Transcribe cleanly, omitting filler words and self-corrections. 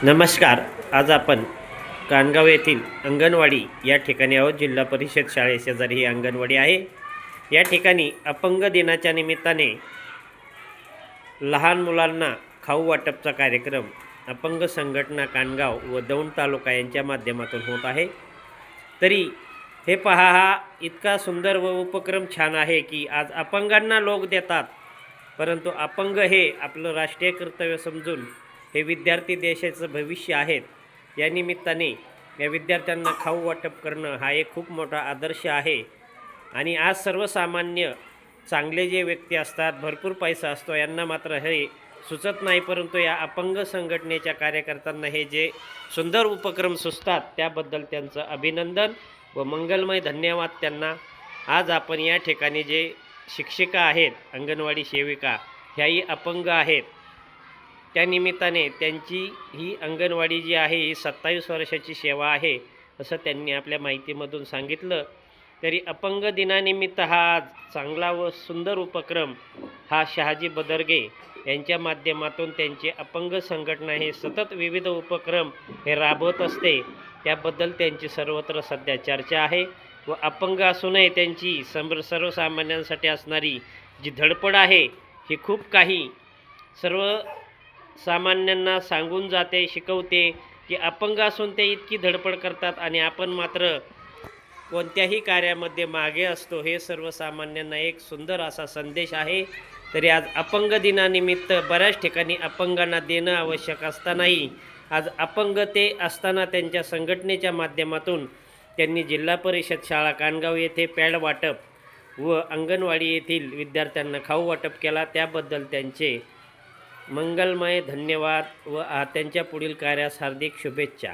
नमस्कार. आज आपण कानगाव येथील अंगणवाडी या ठिकाणी आहोत. जिल्हा परिषद शाळेशेजारी ही अंगणवाडी आहे. या ठिकाणी अपंग दिनाच्या निमित्ताने लहान मुलांना खाऊ वाटपचा कार्यक्रम अपंग संघटना कानगाव व दौंड तालुका यांच्या माध्यमातून होत आहे. तरी हे पहा, हा इतका सुंदर व उपक्रम छान आहे की आज अपंगांना लोक देतात, परंतु अपंग हे आपलं राष्ट्रीय कर्तव्य समजून हे विद्यार्थी देशाचं भविष्य आहेत. या निमित्ताने या विद्यार्थ्यांना खाऊ वाटप करणं हा एक खूप मोठा आदर्श आहे. आणि आज सर्वसामान्य चांगले जे व्यक्ती असतात, भरपूर पैसा असतो, यांना मात्र हे सुचत नाही, परंतु या अपंग संघटनेच्या कार्यकर्त्यांना हे जे सुंदर उपक्रम सुचतात त्याबद्दल त्यांचं अभिनंदन व मंगलमय धन्यवाद त्यांना. आज आपण या ठिकाणी जे शिक्षिका आहेत, अंगणवाडी सेविका, ह्याही अपंग आहेत. त्यानिमित्ताने त्यांची ही अंगणवाडी जी आहे ही 27 वर्षाची सेवा आहे असं त्यांनी आपल्या माहितीमधून सांगितलं. तरी अपंग दिनानिमित्त हा चांगला व सुंदर उपक्रम हा शहाजी बदरगे यांच्या माध्यमातून त्यांची अपंग संघटना हे सतत विविध उपक्रम हे राबवत असते. त्याबद्दल त्यांची सर्वत्र सध्या चर्चा आहे व अपंग असूनही त्यांची सर्वसामान्यांसाठी असणारी जी धडपड आहे ही खूप काही सर्वसामान्यांना सांगून जाते, शिकवते की अपंग असून ते इतकी धडपड करतात आणि आपण मात्र कोणत्याही कार्यामध्ये मागे असतो. हे सर्वसामान्यांना एक सुंदर असा संदेश आहे. तरी आज अपंग दिनानिमित्त बऱ्याच ठिकाणी अपंगांना देणं आवश्यक असतानाही आज अपंगते असताना त्यांच्या संघटनेच्या माध्यमातून त्यांनी जिल्हा परिषद शाळा कानगाव येथे पॅड वाटप व अंगणवाडी येथील विद्यार्थ्यांना खाऊ वाटप केला. त्याबद्दल त्यांचे मंगलमय धन्यवाद व त्यांच्या पुढील कार्यास हार्दिक शुभेच्छा.